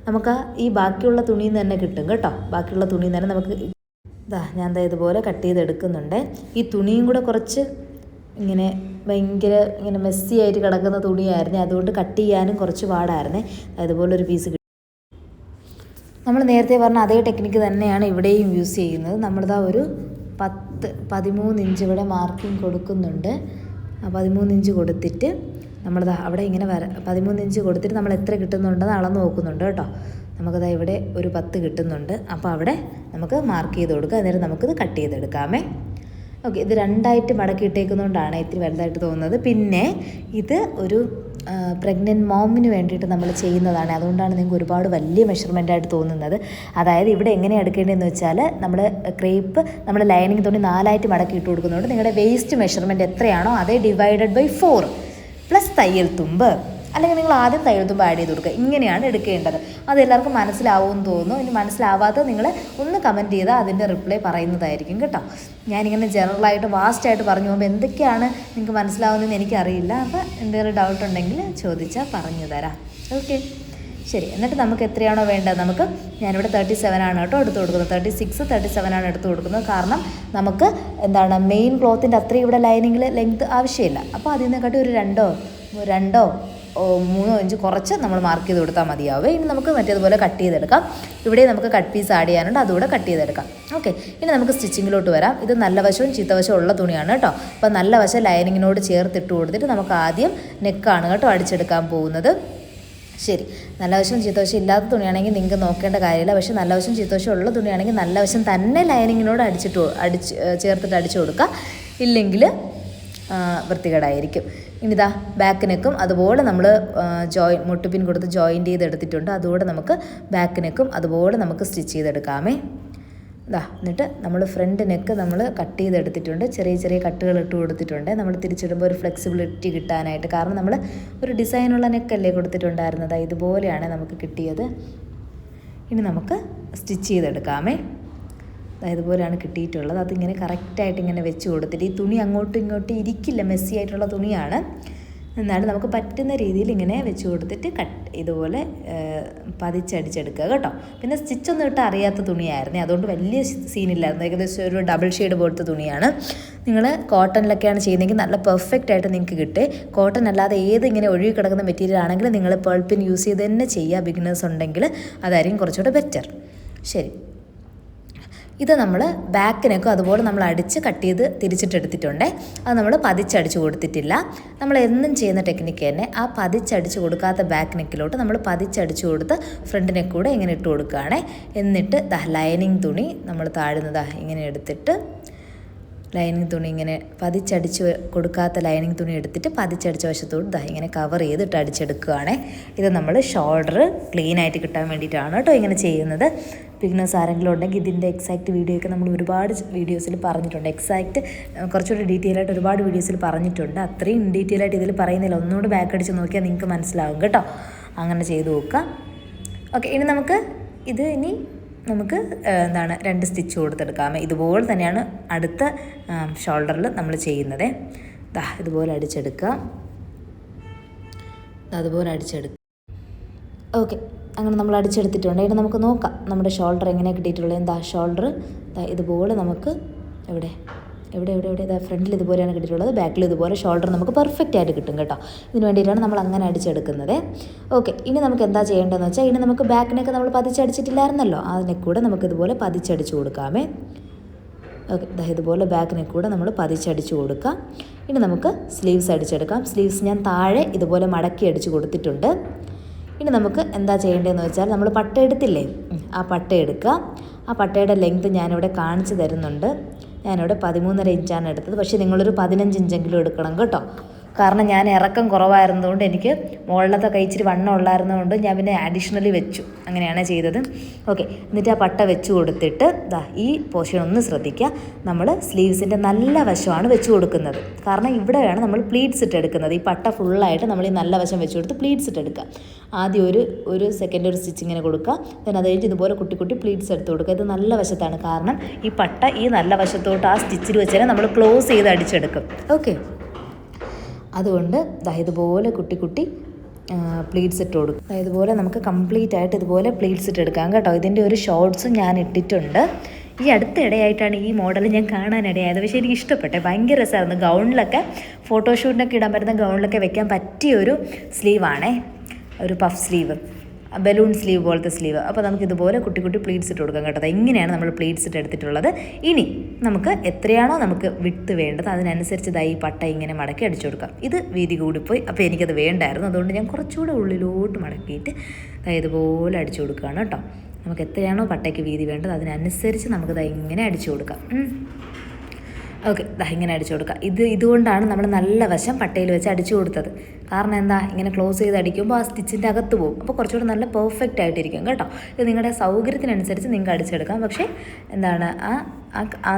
A: നമുക്ക് ഈ ബാക്കിയുള്ള തുണിയിൽ നിന്ന് തന്നെ കിട്ടും കേട്ടോ. ബാക്കിയുള്ള തുണിയിൽ നിന്ന് തന്നെ നമുക്ക് ഞാൻ ഇതുപോലെ കട്ട് ചെയ്തെടുക്കുന്നുണ്ട്. ഈ തുണിയും കൂടെ കുറച്ച് ഭയങ്കര മെസ്സി ആയിട്ട് കിടക്കുന്ന തുണിയായിരുന്നു. അതുകൊണ്ട് കട്ട് ചെയ്യാനും കുറച്ച് പാടായിരുന്നേ. അതുപോലെ ഒരു പീസ് നമ്മൾ നേരത്തെ പറഞ്ഞ അതേ ടെക്നിക്ക് തന്നെയാണ് ഇവിടെയും യൂസ് ചെയ്യുന്നത്. നമ്മളിതാ ഒരു 13 ഇഞ്ച് ഇവിടെ മാർക്കിംഗ് കൊടുക്കുന്നുണ്ട്. 13 ഇഞ്ച് കൊടുത്തിട്ട് നമ്മളിതാ അവിടെ ഇങ്ങനെ 13 ഇഞ്ച് കൊടുത്തിട്ട് നമ്മൾ എത്ര കിട്ടുന്നുണ്ടെന്ന് അളന്ന് നോക്കുന്നുണ്ട് കേട്ടോ. നമുക്കതാ ഇവിടെ ഒരു 10 കിട്ടുന്നുണ്ട്. അപ്പോൾ അവിടെ നമുക്ക് മാർക്ക് ചെയ്ത് കൊടുക്കുക. എന്നിട്ട് നമുക്കിത് കട്ട് ചെയ്തെടുക്കാമേ. ഓക്കെ, ഇത് രണ്ടായിട്ട് മടക്കി ഇട്ടേക്കുന്നതുകൊണ്ടാണ് ഇത്തിരി വലുതായിട്ട് തോന്നുന്നത്. പിന്നെ ഇത് ഒരു പ്രഗ്നൻറ്റ് മോമിന് വേണ്ടിയിട്ട് നമ്മൾ ചെയ്യുന്നതാണ്. അതുകൊണ്ടാണ് നിങ്ങൾക്ക് ഒരുപാട് വലിയ മെഷർമെൻറ്റായിട്ട് തോന്നുന്നത്. അതായത് ഇവിടെ എങ്ങനെയാണ് എടുക്കേണ്ടതെന്ന് വെച്ചാൽ നമ്മൾ ക്രേപ്പ് നമ്മൾ ലൈനിങ് തുണി 4ആയിട്ട് മടക്കി ഇട്ട് കൊടുക്കുന്നതുകൊണ്ട് നിങ്ങളുടെ വേസ്റ്റ് മെഷർമെൻറ്റ് എത്രയാണോ അതേ ഡിവൈഡഡ് ബൈ 4 പ്ലസ് തയ്യൽ തുമ്പ്, അല്ലെങ്കിൽ നിങ്ങൾ ആദ്യം തയ്യൽ തുമ്പ് ആഡ് ചെയ്ത് കൊടുക്കുക. ഇങ്ങനെയാണ് എടുക്കേണ്ടത്. അത് എല്ലാവർക്കും മനസ്സിലാവുമെന്ന് തോന്നുന്നു. ഇനി മനസ്സിലാവാത്ത നിങ്ങൾ ഒന്ന് കമൻറ്റ് ചെയ്താൽ അതിൻ്റെ റിപ്ലൈ പറയുന്നതായിരിക്കും കേട്ടോ. ഞാനിങ്ങനെ ജനറലായിട്ട് വാസ്റ്റായിട്ട് പറഞ്ഞു പോകുമ്പോൾ എന്തൊക്കെയാണ് നിങ്ങൾക്ക് മനസ്സിലാവുന്നതെന്ന് എനിക്കറിയില്ല. അപ്പോൾ എന്തെങ്കിലും ഡൗട്ട് ഉണ്ടെങ്കിൽ ചോദിച്ചാൽ പറഞ്ഞു തരാം. ഓക്കെ, ശരി. എന്നിട്ട് നമുക്ക് എത്രയാണോ വേണ്ടത് നമുക്ക്, ഞാനിവിടെ 37 ആണ് കേട്ടോ എടുത്ത് കൊടുക്കുന്നത്. 36, 37 ആണ് എടുത്ത് കൊടുക്കുന്നത്. കാരണം നമുക്ക് എന്താണ് മെയിൻ ക്ലോത്തിൻ്റെ അത്രയും ഇവിടെ ലൈനിങ്ങിൽ ലെങ്ത് ആവശ്യമില്ല. അപ്പോൾ അതിൽ നിന്നെക്കാട്ടി ഒരു 2 3 ഇഞ്ച് കുറച്ച് നമ്മൾ മാർക്ക് ചെയ്ത് കൊടുത്താൽ മതിയാവും. ഇനി നമുക്ക് മറ്റേതുപോലെ കട്ട് ചെയ്തെടുക്കാം. ഇവിടെ നമുക്ക് കട്ട് പീസ് ആഡ് ചെയ്യാനുണ്ട്, അതുകൂടെ കട്ട് ചെയ്തെടുക്കാം. ഓക്കെ, ഇനി നമുക്ക് സ്റ്റിച്ചിങ്ങിലോട്ട് വരാം. ഇത് നല്ല വശവും ചീത്ത വശവും ഉള്ള തുണിയാണ് കേട്ടോ. അപ്പോൾ നല്ല വശം ലൈനിങ്ങിനോട് ചേർത്തിട്ട് കൊടുത്തിട്ട് നമുക്ക് ആദ്യം നെക്കാണ് കേട്ടോ അടിച്ചെടുക്കാൻ പോകുന്നത്. ശരി, നല്ല വശവും ചീത്തവശം ഇല്ലാത്ത തുണിയാണെങ്കിൽ നിങ്ങൾക്ക് നോക്കേണ്ട കാര്യമില്ല. പക്ഷേ നല്ല വശം ചീത്തവശം ഉള്ള തുണിയാണെങ്കിൽ നല്ല വശം തന്നെ ലൈനിങ്ങിനോട് ചേർത്തിട്ട് അടിച്ചു കൊടുക്കുക. ഇല്ലെങ്കിൽ വൃത്തികേടായിരിക്കും. ഇനിതാ ബാക്ക് നെക്കും അതുപോലെ നമ്മൾ മുട്ടുപിൻ കൊടുത്ത് ജോയിൻ്റ് ചെയ്തെടുത്തിട്ടുണ്ട്. അതുകൂടെ നമുക്ക് ബാക്ക് നെക്കും അതുപോലെ നമുക്ക് സ്റ്റിച്ച് ചെയ്തെടുക്കാമേ. എന്നിട്ട് നമ്മൾ ഫ്രണ്ട് നെക്ക് നമ്മൾ കട്ട് ചെയ്തെടുത്തിട്ടുണ്ട്. ചെറിയ ചെറിയ കട്ടുകൾ ഇട്ട് കൊടുത്തിട്ടുണ്ട്. നമ്മൾ തിരിച്ചിടുമ്പോൾ ഒരു ഫ്ലെക്സിബിലിറ്റി കിട്ടാനായിട്ട്. കാരണം നമ്മൾ ഒരു ഡിസൈനുള്ള നെക്കല്ലേ കൊടുത്തിട്ടുണ്ടായിരുന്നത്. ഇതുപോലെയാണ് നമുക്ക് കിട്ടിയത്. ഇനി നമുക്ക് സ്റ്റിച്ച് ചെയ്തെടുക്കാമേ. ഇതുപോലെയാണ് കിട്ടിയിട്ടുള്ളത്. അതിങ്ങനെ കറക്റ്റായിട്ട് ഇങ്ങനെ വെച്ച് കൊടുത്തിട്ട്, ഈ തുണി അങ്ങോട്ടും ഇങ്ങോട്ടും ഇരിക്കില്ല, മെസ്സി ആയിട്ടുള്ള തുണിയാണ്. എന്നാലും നമുക്ക് പറ്റുന്ന രീതിയിൽ ഇങ്ങനെ വെച്ച് കൊടുത്തിട്ട് ഇതുപോലെ പതിച്ചടിച്ചെടുക്കുക കേട്ടോ. പിന്നെ സ്റ്റിച്ചൊന്നും ഇട്ട് അറിയാത്ത തുണിയായിരുന്നു, അതുകൊണ്ട് വലിയ സീനില്ലായിരുന്നു. ഏകദേശം ഒരു ഡബിൾ ഷെയ്ഡ് പോലത്തെ തുണിയാണ്. നിങ്ങൾ കോട്ടണിലൊക്കെയാണ് ചെയ്യുന്നതെങ്കിൽ നല്ല പെർഫെക്റ്റ് ആയിട്ട് നിങ്ങൾക്ക് കിട്ടേ. കോട്ടൺ അല്ലാതെ ഏത് ഇങ്ങനെ ഒഴുകി കിടക്കുന്ന മെറ്റീരിയൽ ആണെങ്കിൽ നിങ്ങൾ പേൾ പിൻ യൂസ് ചെയ്ത് തന്നെ ചെയ്യുക. ബിഗിനേഴ്സ് ഉണ്ടെങ്കിൽ അതായിരിക്കും കുറച്ചുകൂടെ ബെറ്റർ. ശരി, ഇത് നമ്മൾ ബാക്കിനൊക്കെ അതുപോലെ നമ്മൾ അടിച്ച് കട്ട് ചെയ്ത് തിരിച്ചിട്ടെടുത്തിട്ടുണ്ട്. അത് നമ്മൾ പതിച്ചടിച്ച് കൊടുത്തിട്ടില്ല. നമ്മൾ എന്നും ചെയ്യുന്ന ടെക്നിക്ക് തന്നെ. ആ പതിച്ചടിച്ച് കൊടുക്കാത്ത ബാക്ക് നെക്കിലോട്ട് നമ്മൾ പതിച്ചടിച്ച് കൊടുത്ത് ഫ്രണ്ട് നെക്കൂടെ ഇങ്ങനെ ഇട്ട് കൊടുക്കുകയാണ്. എന്നിട്ട് ലൈനിങ് തുണി നമ്മൾ താഴുന്നതാ ഇങ്ങനെ എടുത്തിട്ട് ലൈനിങ് തുണി ഇങ്ങനെ പതിച്ചടിച്ച് കൊടുക്കാത്ത ലൈനിങ് തുണി എടുത്തിട്ട് പതിച്ചടിച്ച വശത്തോട്ട് ഇങ്ങനെ കവർ ചെയ്തിട്ട് അടിച്ചെടുക്കുകയാണ്. ഇത് നമ്മൾ ഷോൾഡർ ക്ലീനായിട്ട് കിട്ടാൻ വേണ്ടിയിട്ടാണ് കേട്ടോ ഇങ്ങനെ ചെയ്യുന്നത്. ബിഗിനേഴ്സ് ആരെങ്കിലും ഉണ്ടെങ്കിൽ ഇതിൻ്റെ എക്സാക്റ്റ് വീഡിയോ ഒക്കെ നമ്മൾ ഒരുപാട് വീഡിയോസിൽ പറഞ്ഞിട്ടുണ്ട്. എക്സാക്റ്റ് കുറച്ചുകൂടി ഡീറ്റെയിൽ ആയിട്ട് ഒരുപാട് വീഡിയോസിൽ പറഞ്ഞിട്ടുണ്ട്. അത്രയും ഡീറ്റെയിൽ ആയിട്ട് ഇതിൽ പറയുന്നില്ല. ഒന്നുകൂടി ബാക്ക് അടിച്ച് നോക്കിയാൽ നിങ്ങൾക്ക് മനസ്സിലാവും കേട്ടോ. അങ്ങനെ ചെയ്ത് നോക്കുക. ഓക്കെ, ഇനി നമുക്ക് എന്താണ് 2 സ്റ്റിച്ച് കൊടുത്തെടുക്കാം. ഇതുപോലെ തന്നെയാണ് അടുത്ത ഷോൾഡറിൽ നമ്മൾ ചെയ്യുന്നത്. ഇതുപോലെ അടിച്ചെടുക്കുക. അതുപോലെ അടിച്ചെടുക്കുക. ഓക്കെ, അങ്ങനെ നമ്മൾ അടിച്ചെടുത്തിട്ടുണ്ട്. ഇനി നമുക്ക് നോക്കാം നമ്മുടെ ഷോൾഡർ എങ്ങനെയാണ് കിട്ടിയിട്ടുള്ളത്. ഷോൾഡർ ഇതുപോലെ നമുക്ക് എവിടെ ഫ്രണ്ടിൽ ഇതുപോലെയാണ് കിട്ടിയിട്ടുള്ളത്. ബാക്കിൽ ഇതുപോലെ ഷോൾഡർ നമുക്ക് പെർഫെക്റ്റ് ആയിട്ട് കിട്ടും കേട്ടോ. ഇതിന് വേണ്ടിയിട്ടാണ് നമ്മൾ അങ്ങനെ അടിച്ചെടുക്കുന്നത്. ഓക്കെ, ഇനി നമുക്ക് എന്താ ചെയ്യേണ്ടതെന്ന് വെച്ചാൽ, ഇനി നമുക്ക് ബാക്കിനൊക്കെ നമ്മൾ പതിച്ചടിച്ചിട്ടില്ലായിരുന്നല്ലോ, അതിനെക്കൂടെ നമുക്ക് ഇതുപോലെ പതിച്ചടിച്ച് കൊടുക്കാമേ. ഓക്കെ, ഇതുപോലെ ബാക്കിനെക്കൂടെ നമ്മൾ പതിച്ചടിച്ച് കൊടുക്കാം. ഇനി നമുക്ക് സ്ലീവ്സ് അടിച്ചെടുക്കാം. സ്ലീവ്സ് ഞാൻ താഴെ ഇതുപോലെ മടക്കി അടിച്ച് കൊടുത്തിട്ടുണ്ട്. ഇനി നമുക്ക് എന്താ ചെയ്യേണ്ടതെന്ന് വെച്ചാൽ, നമ്മൾ പട്ട എടുത്തില്ലേ, ആ പട്ട എടുക്കുക. ആ പട്ടയുടെ ലെങ്ത് ഞാനിവിടെ കാണിച്ചു തരുന്നുണ്ട്. ഞാനിവിടെ 13.5 ഇഞ്ചാണ് എടുത്തത്. പക്ഷേ നിങ്ങളൊരു 15 ഇഞ്ചെങ്കിലും എടുക്കണം കേട്ടോ. കാരണം ഞാൻ ഇറക്കം കുറവായിരുന്നതുകൊണ്ട് എനിക്ക് മുകളിലത്തെ കൈ ഇച്ചിരി വണ്ണം ഉള്ളായിരുന്നതുകൊണ്ട് ഞാൻ പിന്നെ അഡീഷണലി വെച്ചു. അങ്ങനെയാണ് ചെയ്തത്. ഓക്കെ, എന്നിട്ട് ആ പട്ട വെച്ച് കൊടുത്തിട്ട് ഈ പോർഷൻ ഒന്ന് ശ്രദ്ധിക്കുക. നമ്മൾ സ്ലീവ്സിൻ്റെ നല്ല വശമാണ് വെച്ച് കൊടുക്കുന്നത്. കാരണം ഇവിടെയാണ് നമ്മൾ പ്ലീറ്റ്സ് ഇട്ടെടുക്കുന്നത്. ഈ പട്ട ഫുള്ളായിട്ട് നമ്മൾ ഈ നല്ല വശം വെച്ച് കൊടുത്ത് പ്ലീറ്റ്സ് ഇട്ടെടുക്കുക. ആദ്യം ഒരു സെക്കൻഡ് ഒരു സ്റ്റിച്ച് ഇങ്ങനെ കൊടുക്കുക. then അത് കഴിഞ്ഞിട്ട് ഇതുപോലെ കുട്ടി പ്ലീറ്റ്സ് എടുത്ത് കൊടുക്കുക. ഇത് നല്ല വശത്താണ്. കാരണം ഈ പട്ട ഈ നല്ല വശത്തോട്ട് ആ സ്റ്റിച്ചിൽ വെച്ചാൽ നമ്മൾ ക്ലോസ് ചെയ്ത് അടിച്ചെടുക്കും. ഓക്കെ, അതുകൊണ്ട് ഇതുപോലെ കുട്ടി പ്ലീറ്റ്സ് ഇട്ട് കൊടുക്കും. ഇതുപോലെ നമുക്ക് കംപ്ലീറ്റ് ആയിട്ട് ഇതുപോലെ പ്ലീറ്റ്സ് ഇട്ടെടുക്കാം കേട്ടോ. ഇതിൻ്റെ ഒരു ഷോർട്സും ഞാൻ ഇട്ടിട്ടുണ്ട്. ഈ അടുത്ത ഇടയായിട്ടാണ് ഈ മോഡൽ ഞാൻ കാണാനിടയായത്. പക്ഷേ എനിക്ക് ഇഷ്ടപ്പെട്ടെ, ഭയങ്കര രസമായിരുന്നു. ഗൗണിലൊക്കെ ഫോട്ടോഷൂട്ടിനൊക്കെ ഇടാൻ പറ്റുന്ന ഗൗണിലൊക്കെ വെക്കാൻ പറ്റിയ ഒരു സ്ലീവാണേ, ഒരു പഫ് സ്ലീവ്. ബലൂൺ സ്ലീവ് പോലത്തെ സ്ലീവ്. അപ്പോൾ നമുക്ക് ഇതുപോലെ കുട്ടി കുട്ടി പ്ലീറ്റ്സ് ഇട്ട് കൊടുക്കാം കേട്ടോ. ഇങ്ങനെയാണ് നമ്മൾ പ്ലീറ്റ്സ് ഇട്ട് എടുത്തിട്ടുള്ളത്. ഇനി നമുക്ക് എത്രയാണോ നമുക്ക് വിട്ട് വേണ്ടത് അതിനനുസരിച്ച് ഈ പട്ട ഇങ്ങനെ മടക്കി അടിച്ചു കൊടുക്കാം. ഇത് വീതി കൂടിപ്പോയി, അപ്പോൾ എനിക്കത് വേണ്ടായിരുന്നു. അതുകൊണ്ട് ഞാൻ കുറച്ചുകൂടെ ഉള്ളിലോട്ട് മടക്കിയിട്ട് ഇതുപോലെ അടിച്ചു കൊടുക്കുകയാണ് കേട്ടോ. നമുക്ക് എത്രയാണോ പട്ടയ്ക്ക് വീതി വേണ്ടത് അതിനനുസരിച്ച് നമുക്ക് ഇങ്ങനെ അടിച്ചു കൊടുക്കാം. ഓക്കെ, ഇങ്ങനെ അടിച്ചു കൊടുക്കുക. ഇതുകൊണ്ടാണ് നമ്മൾ നല്ല വശം പട്ടയിൽ വെച്ച് അടിച്ചു കൊടുത്തത്. കാരണം എന്താ, ഇങ്ങനെ ക്ലോസ് ചെയ്ത് അടിക്കുമ്പോൾ ആ സ്റ്റിച്ചിൻ്റെ അകത്ത് പോകും. അപ്പോൾ കുറച്ചുകൂടെ നല്ല പെർഫെക്റ്റ് ആയിട്ടിരിക്കും കേട്ടോ. ഇത് നിങ്ങളുടെ സൗകര്യത്തിനനുസരിച്ച് നിങ്ങൾക്ക് അടിച്ചെടുക്കാം. പക്ഷേ എന്താണ്,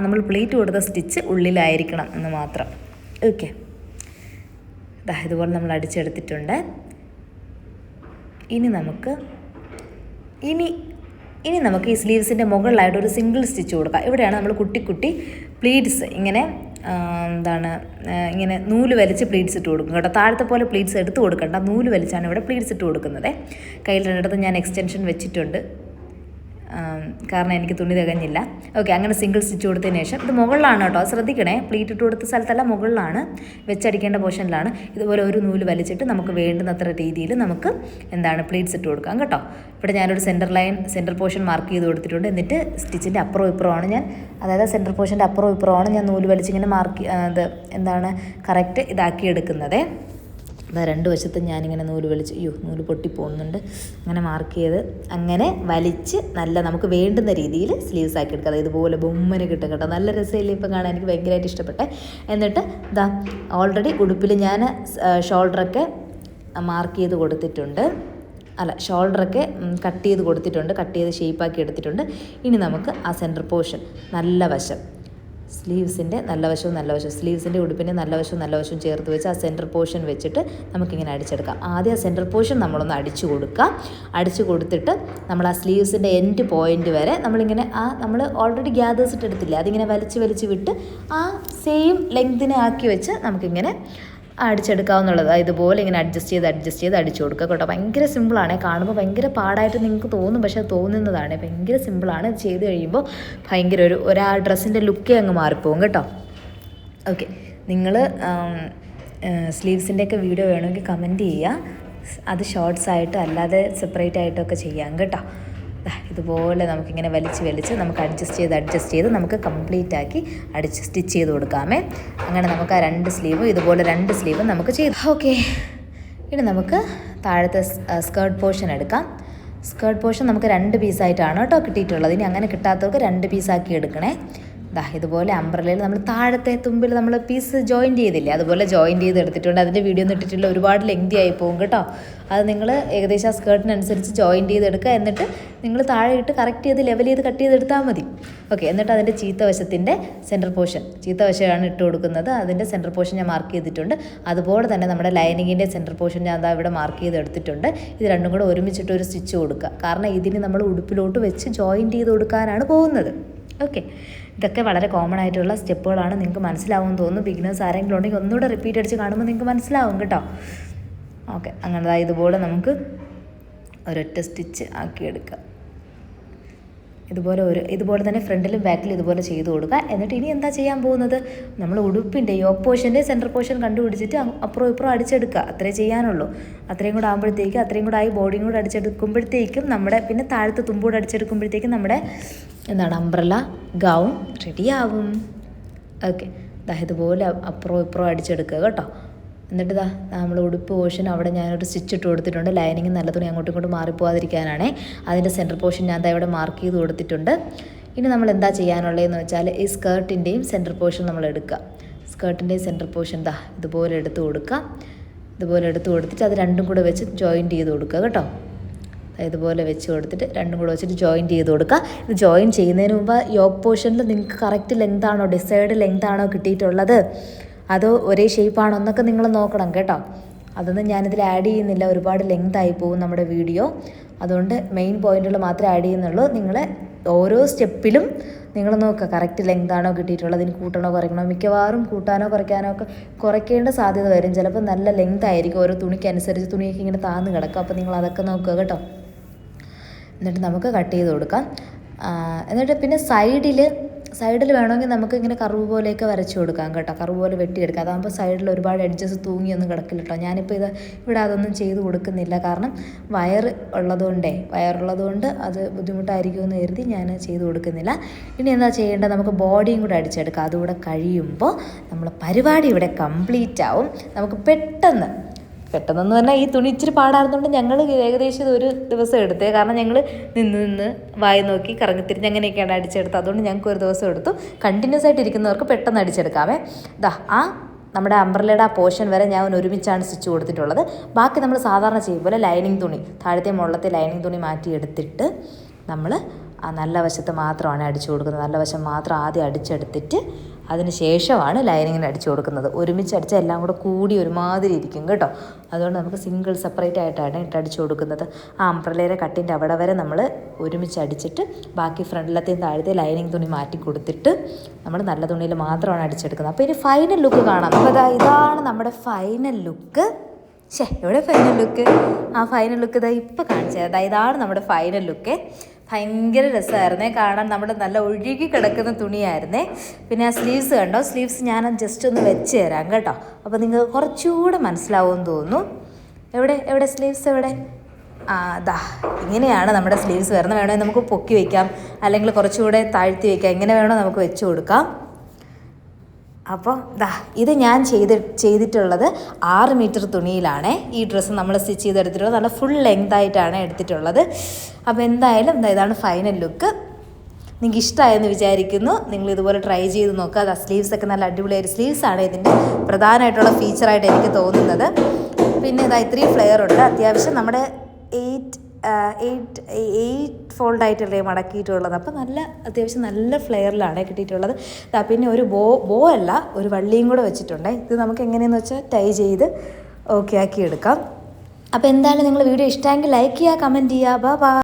A: നമ്മൾ പ്ലേറ്റ് കൊടുത്ത സ്റ്റിച്ച് ഉള്ളിലായിരിക്കണം എന്ന് മാത്രം. ഓക്കെ, ഇതുപോലെ നമ്മൾ അടിച്ചെടുത്തിട്ടുണ്ട്. ഇനി നമുക്ക് ഈ സ്ലീവ്സിൻ്റെ മുകളിലായിട്ട് ഒരു സിംഗിൾ സ്റ്റിച്ച് കൊടുക്കാം. ഇവിടെയാണ് നമ്മൾ കുട്ടി കുട്ടി പ്ലീറ്റ്സ് ഇങ്ങനെ ഇങ്ങനെ നൂല് വലിച്ച് പ്ലീറ്റ്സ് ഇട്ട് കൊടുക്കും കേട്ടോ. താഴത്തെ പോലെ പ്ലീറ്റ്സ് എടുത്ത് കൊടുക്കണ്ട, നൂല് വലിച്ചാണ് ഇവിടെ പ്ലീറ്റ്സ് ഇട്ട് കൊടുക്കുന്നത്. കയ്യിൽ രണ്ടിടത്ത് ഞാൻ എക്സ്റ്റൻഷൻ വെച്ചിട്ടുണ്ട്, കാരണം എനിക്ക് തുണി തികഞ്ഞില്ല. ഓക്കെ, അങ്ങനെ സിംഗിൾ സ്റ്റിച്ച് കൊടുത്തതിന് ശേഷം ഇത് മുകളിലാണ് കേട്ടോ, ശ്രദ്ധിക്കണേ. പ്ലീറ്റ് ഇട്ട് കൊടുത്ത സ്ഥലത്തല്ല, മുകളിലാണ് വെച്ചടിക്കേണ്ട പോർഷനിലാണ്. ഇതുപോലെ ഒരു നൂല് വലിച്ചിട്ട് നമുക്ക് വേണ്ടുന്നത്ര രീതിയിൽ നമുക്ക് പ്ലീറ്റ്സ് ഇട്ട് കൊടുക്കാം കേട്ടോ. ഇവിടെ ഞാനൊരു സെൻറ്റർ പോർഷൻ മാർക്ക് ചെയ്ത് കൊടുത്തിട്ടുണ്ട്. എന്നിട്ട് സ്റ്റിച്ചിൻ്റെ അപ്പുറവും ഇപ്പുറമാണ് അതായത് സെൻറ്റർ പോർഷൻ്റെ അപ്പുറവും ഇപ്പുറമാണ് ഞാൻ നൂല് വലിച്ചിങ്ങനെ കറക്റ്റ് ഇതാക്കി എടുക്കുന്നത്. രണ്ട് വശത്തും ഞാനിങ്ങനെ നൂല് വലിച്ച് നൂല് പൊട്ടിപ്പോകുന്നുണ്ട്. അങ്ങനെ മാർക്ക് ചെയ്ത് അങ്ങനെ വലിച്ച് നല്ല നമുക്ക് വേണ്ടുന്ന രീതിയിൽ സ്ലീവ്സ് ആക്കി എടുക്കുക. ഇതുപോലെ ബൊമ്മന് കിട്ടും കേട്ടോ. നല്ല രസമില്ല ഇപ്പം കാണാൻ, എനിക്ക് ഭയങ്കരമായിട്ട് ഇഷ്ടപ്പെട്ടെ. എന്നിട്ട് ഓൾറെഡി ഉടുപ്പിൽ ഞാൻ ഷോൾഡറൊക്കെ മാർക്ക് ചെയ്ത് കൊടുത്തിട്ടുണ്ട്. ഷോൾഡറൊക്കെ കട്ട് ചെയ്ത് കൊടുത്തിട്ടുണ്ട്, കട്ട് ചെയ്ത് ഷേപ്പാക്കി എടുത്തിട്ടുണ്ട്. ഇനി നമുക്ക് ആ സെൻറ്റർ പോർഷൻ നല്ല വശം, സ്ലീവ്സിൻ്റെ നല്ല വശവും സ്ലീവ്സിൻ്റെ ഉടുപ്പിൻ്റെ നല്ല വശവും ചേർത്ത് വെച്ച് ആ സെൻറ്റർ പോർഷൻ വെച്ചിട്ട് നമുക്കിങ്ങനെ അടിച്ചെടുക്കാം. ആദ്യം ആ സെൻറ്റർ പോർഷൻ നമ്മളൊന്ന് അടിച്ചു കൊടുക്കുക. അടിച്ചു കൊടുത്തിട്ട് നമ്മൾ ആ സ്ലീവ്സിൻ്റെ എൻഡ് പോയിൻ്റ് വരെ നമ്മളിങ്ങനെ നമ്മൾ ഓൾറെഡി ഗ്യാദേഴ്സ് ഇട്ടെടുത്തില്ലേ, അതിങ്ങനെ വലിച്ച് വിട്ട് ആ സെയിം ലെങ്തിനെ ആക്കി വെച്ച് നമുക്കിങ്ങനെ അടിച്ചെടുക്കാവുന്നുള്ളത്. ഇതുപോലെ ഇങ്ങനെ അഡ്ജസ്റ്റ് ചെയ്ത് അടിച്ചു കൊടുക്കുക കേട്ടോ. ഭയങ്കര സിമ്പിളാണ്, കാണുമ്പോൾ ഭയങ്കര പാടായിട്ട് നിങ്ങൾക്ക് തോന്നും, പക്ഷേ അത് തോന്നുന്നതാണ്. ഭയങ്കര സിമ്പിളാണ്. ഇത് ചെയ്ത് കഴിയുമ്പോൾ ഭയങ്കര ഒരു ഡ്രസ്സിൻ്റെ ലുക്കേ അങ്ങ് മാറിപ്പോകും കേട്ടോ. ഓക്കെ, നിങ്ങൾ സ്ലീവ്സിൻ്റെയൊക്കെ വീഡിയോ വേണമെങ്കിൽ കമൻറ്റ് ചെയ്യുക. അത് ഷോർട്സ് ആയിട്ട് അല്ലാതെ സെപ്പറേറ്റ് ആയിട്ടൊക്കെ ചെയ്യാം കേട്ടോ. ഇതുപോലെ നമുക്കിങ്ങനെ വലിച്ച് നമുക്ക് അഡ്ജസ്റ്റ് ചെയ്ത് നമുക്ക് കംപ്ലീറ്റ് ആക്കി സ്റ്റിച്ച് ചെയ്ത് കൊടുക്കാമേ. അങ്ങനെ നമുക്ക് ആ ഇതുപോലെ രണ്ട് സ്ലീവും നമുക്ക് ചെയ്ത്. ഓക്കെ, ഇനി നമുക്ക് താഴത്തെ സ്കേർട്ട് പോർഷൻ എടുക്കാം. സ്കേർട്ട് പോർഷൻ നമുക്ക് 2 പീസായിട്ടാണ് കേട്ടോ കിട്ടിയിട്ടുള്ളത്. ഇനി അങ്ങനെ കിട്ടാത്തവർക്ക് 2 പീസാക്കി എടുക്കണേ. ഇതുപോലെ അംബ്രല്ലയിൽ നമ്മൾ താഴത്തെ തുമ്പിൽ നമ്മൾ പീസ് ജോയിൻറ്റ് ചെയ്തില്ലേ, അതുപോലെ ജോയിൻറ്റ് ചെയ്ത് എടുത്തിട്ടുണ്ട്. അതിൻ്റെ വീഡിയോ ഒന്നും ഇട്ടിട്ടില്ല, ഒരുപാട് ലെങ്തി ആയി പോകും കേട്ടോ. അത് നിങ്ങൾ ഏകദേശം ആ സ്കേർട്ടിനനുസരിച്ച് ജോയിൻറ്റ് ചെയ്തെടുക്കുക. എന്നിട്ട് നിങ്ങൾ താഴെ ഇട്ട് കറക്റ്റ് ചെയ്ത് ലെവൽ ചെയ്ത് കട്ട് ചെയ്തെടുത്താൽ മതി. ഓക്കെ, എന്നിട്ട് അതിൻ്റെ ചീത്തവശത്തിൻ്റെ സെൻറ്റർ പോർഷൻ, ചീത്തവശമാണ് ഇട്ട് കൊടുക്കുന്നത്. അതിൻ്റെ സെൻറ്റർ പോർഷൻ ഞാൻ മാർക്ക് ചെയ്തിട്ടുണ്ട്. അതുപോലെ തന്നെ നമ്മുടെ ലൈനിങ്ങിൻ്റെ സെൻറ്റർ പോർഷൻ ഞാൻ ഇവിടെ മാർക്ക് ചെയ്തെടുത്തിട്ടുണ്ട്. ഇത് രണ്ടും കൂടെ ഒരുമിച്ചിട്ട് ഒരു സ്റ്റിച്ച് കൊടുക്കുക. കാരണം ഇതിന് നമ്മൾ ഉടുപ്പിലോട്ട് വെച്ച് ജോയിൻറ്റ് ചെയ്ത് കൊടുക്കാനാണ് പോകുന്നത്. ഓക്കെ, ഇതൊക്കെ വളരെ കോമൺ ആയിട്ടുള്ള സ്റ്റെപ്പുകളാണ്. നിങ്ങൾക്ക് മനസ്സിലാവുമെന്ന് തോന്നുന്നു. ബിഗിനേഴ്സ് ആരെങ്കിലും ഉണ്ടെങ്കിൽ ഒന്നുകൂടെ റിപ്പീറ്റ് അടിച്ച് കാണുമ്പോൾ നിങ്ങൾക്ക് മനസ്സിലാവും കേട്ടോ. ഓക്കെ, അങ്ങനെ ഇതുപോലെ നമുക്ക് ഒരൊറ്റ സ്റ്റിച്ച് ആക്കിയെടുക്കുക. ഇതുപോലെ തന്നെ ഫ്രണ്ടിലും ബാക്കിലും ഇതുപോലെ ചെയ്ത് കൊടുക്കുക. എന്നിട്ട് ഇനി എന്താ ചെയ്യാൻ പോകുന്നത്, നമ്മൾ ഉടുപ്പിൻ്റെ യോക്ക് പോർഷൻ്റെ സെൻറ്റർ പോർഷൻ കണ്ടുപിടിച്ചിട്ട് അപ്പുറം ഇപ്പുറം അടിച്ചെടുക്കുക. അത്രേ ചെയ്യാനുള്ളൂ. അത്രയും കൂടെ ആകുമ്പോഴത്തേക്കും, അത്രയും കൂടെ ആയി ബോഡിയും കൂടെ അടിച്ചെടുക്കുമ്പോഴത്തേക്കും നമ്മുടെ പിന്നെ താഴത്തെ തുമ്പൂടെ അടിച്ചെടുക്കുമ്പോഴത്തേക്കും നമ്മുടെ അംബ്രല്ല ഗൗൺ റെഡിയാവും. ഓക്കെ, ഇതുപോലെ അപ്പുറം ഇപ്പുറം അടിച്ചെടുക്കുക കേട്ടോ. എന്നിട്ട് നമ്മൾ ഉടുപ്പ് പോർഷൻ അവിടെ ഞാനൊരു സ്റ്റിച്ച് ഇട്ട് കൊടുത്തിട്ടുണ്ട്. ലൈനിങ് നല്ല തുണി അങ്ങോട്ടും ഇങ്ങോട്ടും മാറിപ്പോകാതിരിക്കാനാണ്. അതിൻ്റെ സെൻറ്റർ പോർഷൻ ഞാൻ ഇവിടെ മാർക്ക് ചെയ്ത് കൊടുത്തിട്ടുണ്ട്. ഇനി നമ്മൾ എന്താ ചെയ്യാനുള്ളതെന്ന് വെച്ചാൽ ഈ സ്കേർട്ടിൻ്റെയും സെൻറ്റർ പോർഷൻ നമ്മൾ എടുക്കുക. സ്കേർട്ടിൻ്റെയും സെൻറ്റർ പോർഷൻ ഇതുപോലെ എടുത്ത് കൊടുക്കുക. ഇതുപോലെ എടുത്ത് കൊടുത്തിട്ട് അത് രണ്ടും കൂടെ വെച്ച് ജോയിൻറ്റ് ചെയ്ത് കൊടുക്കുക കേട്ടോ. ഇതുപോലെ വെച്ച് കൊടുത്തിട്ട് രണ്ടും കൂടെ വെച്ചിട്ട് ജോയിൻറ്റ് ചെയ്ത് കൊടുക്കുക. ഇത് ജോയിൻ ചെയ്യുന്നതിന് മുമ്പ് യോക്ക് പോർഷനിൽ നിങ്ങൾക്ക് കറക്റ്റ് ലെങ്ത് ആണോ, ഡിസൈഡ് ലെങ്ത് ആണോ കിട്ടിയിട്ടുള്ളത്, അതോ ഒരേ ഷേപ്പാണോ എന്നൊക്കെ നിങ്ങൾ നോക്കണം കേട്ടോ. അതൊന്നും ഞാനിതിൽ ആഡ് ചെയ്യുന്നില്ല, ഒരുപാട് ലെങ്ത് ആയി പോകും നമ്മുടെ വീഡിയോ. അതുകൊണ്ട് മെയിൻ പോയിന്റുകൾ മാത്രമേ ആഡ് ചെയ്യുന്നുള്ളൂ. നിങ്ങൾ ഓരോ സ്റ്റെപ്പിലും നിങ്ങൾ നോക്കുക കറക്റ്റ് ലെങ്ത് ആണോ കിട്ടിയിട്ടുള്ളത്, ഇതിന് കൂട്ടണോ കുറയ്ക്കണോ. മിക്കവാറും കൂട്ടാനോ കുറയ്ക്കാനോ ഒക്കെ കുറയ്ക്കേണ്ട സാധ്യത വരും. ചിലപ്പോൾ നല്ല ലെങ്ത് ആയിരിക്കും, ഓരോ തുണിക്കനുസരിച്ച് തുണിയൊക്കെ ഇങ്ങനെ താന്ന് കിടക്കും. അപ്പോൾ നിങ്ങൾ അതൊക്കെ നോക്കുക കേട്ടോ. എന്നിട്ട് നമുക്ക് കട്ട് ചെയ്ത് കൊടുക്കാം. എന്നിട്ട് പിന്നെ സൈഡിൽ വേണമെങ്കിൽ നമുക്ക് ഇങ്ങനെ കർവ് പോലെയൊക്കെ വരച്ച് കൊടുക്കാം കേട്ടോ, കർവ് പോലെ വെട്ടിയെടുക്കാം. അതാകുമ്പോൾ സൈഡിൽ ഒരുപാട് എഡ്ജസ് തൂങ്ങിയൊന്നും കിടക്കില്ല കേട്ടോ. ഞാനിപ്പോൾ ഇവിടെ അതൊന്നും ചെയ്ത് കൊടുക്കുന്നില്ല, കാരണം വയറുള്ളതുകൊണ്ട് അത് ബുദ്ധിമുട്ടായിരിക്കുമെന്ന് കരുതി ഞാൻ ചെയ്ത് കൊടുക്കുന്നില്ല. ഇനി എന്താ ചെയ്യേണ്ടത്, നമുക്ക് ബോഡിയും കൂടെ അടിച്ചെടുക്കാം. അതുകൂടെ കഴിയുമ്പോൾ നമ്മൾ പരിപാടി ഇവിടെ കംപ്ലീറ്റ് ആവും. നമുക്ക് പെട്ടെന്ന് പറഞ്ഞാൽ ഈ തുണി ഇച്ചിരി പാടായിരുന്നുകൊണ്ട് ഞങ്ങൾ ഏകദേശം ഇതൊരു ദിവസം എടുത്തേ, കാരണം ഞങ്ങൾ നിന്ന് വായി നോക്കി കറങ്ങിത്തിരിഞ്ഞ് അങ്ങനെയൊക്കെയാണ് അടിച്ചെടുത്തത്. അതുകൊണ്ട് ഞങ്ങൾക്ക് ഒരു ദിവസം എടുത്തു. കണ്ടിന്യൂസ് ആയിട്ട് ഇരിക്കുന്നവർക്ക് പെട്ടെന്ന് അടിച്ചെടുക്കാമേ. നമ്മുടെ അംബ്രല്ലയുടെ ആ പോർഷൻ വരെ ഞാൻ ഒരുമിച്ചാണ് സ്റ്റിച്ച് കൊടുത്തിട്ടുള്ളത്. ബാക്കി നമ്മൾ സാധാരണ ചെയ്യും പോലെ ലൈനിങ് തുണി, താഴത്തെ മുകളിലത്തെ ലൈനിങ് തുണി മാറ്റി എടുത്തിട്ട് നമ്മൾ ആ നല്ല വശത്ത് മാത്രമാണ് അടിച്ചു കൊടുക്കുന്നത്. നല്ല വശം മാത്രം ആദ്യം അടിച്ചെടുത്തിട്ട് അതിന് ശേഷമാണ് ലൈനിങ്ങിന് അടിച്ചു കൊടുക്കുന്നത്. ഒരുമിച്ച് അടിച്ചാൽ എല്ലാം കൂടി ഒരുമാതിരി ഇരിക്കും കേട്ടോ. അതുകൊണ്ട് നമുക്ക് സിംഗിൾ സെപ്പറേറ്റ് ആയിട്ടാണ് അടിച്ചു കൊടുക്കുന്നത്. ആ അംബ്രല്ലയുടെ കട്ടിൻ്റെ അവിടെ വരെ നമ്മൾ ഒരുമിച്ച് അടിച്ചിട്ട് ബാക്കി ഫ്രണ്ടിലത്തെയും താഴത്തെ ലൈനിങ് തുണി മാറ്റി കൊടുത്തിട്ട് നമ്മൾ നല്ല തുണിയിൽ മാത്രമാണ് അടിച്ചെടുക്കുന്നത്. അപ്പോൾ ഇനി ഫൈനൽ ലുക്ക് കാണാം. അപ്പോൾ ഇതാണ് നമ്മുടെ ഫൈനൽ ലുക്ക്. എവിടെ ഫൈനൽ ലുക്ക്? ആ ഫൈനൽ ലുക്ക് ഇപ്പോൾ കാണിച്ചത്. ഇതാണ് നമ്മുടെ ഫൈനൽ ലുക്ക്. ഭയങ്കര രസമായിരുന്നേ കാണാൻ, നമ്മുടെ നല്ല ഒഴുകി കിടക്കുന്ന തുണിയായിരുന്നേ. പിന്നെ ആ സ്ലീവ്സ് കണ്ടോ, സ്ലീവ്സ് ഞാൻ ജസ്റ്റ് ഒന്ന് വെച്ച് തരാം കേട്ടോ, അപ്പോൾ നിങ്ങൾക്ക് കുറച്ചുകൂടെ മനസ്സിലാവുമെന്ന് തോന്നുന്നു. എവിടെ സ്ലീവ്സ് എവിടെ? ഇങ്ങനെയാണ് നമ്മുടെ സ്ലീവ്സ് വരുന്നത്. വേണമെങ്കിൽ നമുക്ക് പൊക്കി വയ്ക്കാം, അല്ലെങ്കിൽ കുറച്ചുകൂടെ താഴ്ത്തി വയ്ക്കാം, എങ്ങനെ വേണോ നമുക്ക് വെച്ച് കൊടുക്കാം. അപ്പോൾ ഇത് ഞാൻ ചെയ്തിട്ടുള്ളത് 6 മീറ്റർ തുണിയിലാണ് ഈ ഡ്രസ്സ് നമ്മൾ സ്റ്റിച്ച് ചെയ്തെടുത്തിട്ടുള്ളത്. നല്ല ഫുൾ ലെങ്ത് ആയിട്ടാണ് എടുത്തിട്ടുള്ളത്. അപ്പോൾ എന്തായാലും ഇതാണ് ഫൈനൽ ലുക്ക്. നിങ്ങൾക്ക് ഇഷ്ടമായെന്ന് വിചാരിക്കുന്നു. നിങ്ങൾ ഇതുപോലെ ട്രൈ ചെയ്ത് നോക്കുക. സ്ലീവ്സൊക്കെ നല്ല അടിപൊളിയായിട്ട്, സ്ലീവ്സാണ് ഇതിൻ്റെ പ്രധാനമായിട്ടുള്ള ഫീച്ചറായിട്ട് എനിക്ക് തോന്നുന്നത്. പിന്നെ ഇത്രയും ഫ്ലെയർ ഉണ്ട്. അത്യാവശ്യം നമ്മുടെ 8 ഫോൾഡായിട്ടല്ലേ മടക്കിയിട്ടുള്ളത്. അപ്പോൾ അത്യാവശ്യം നല്ല ഫ്ലെയറിലാണ് കിട്ടിയിട്ടുള്ളത്. പിന്നെ ഒരു ബോ അല്ല, ഒരു വള്ളിയും കൂടെ വെച്ചിട്ടുണ്ട്. ഇത് നമുക്ക് എങ്ങനെയെന്ന് വെച്ചാൽ ടൈ ചെയ്ത് ഓക്കെ ആക്കി എടുക്കാം. അപ്പോൾ എന്തായാലും നിങ്ങൾ വീഡിയോ ഇഷ്ടമെങ്കിൽ ലൈക്ക് ചെയ്യുക, കമൻറ്റ് ചെയ്യുക. ബൈ.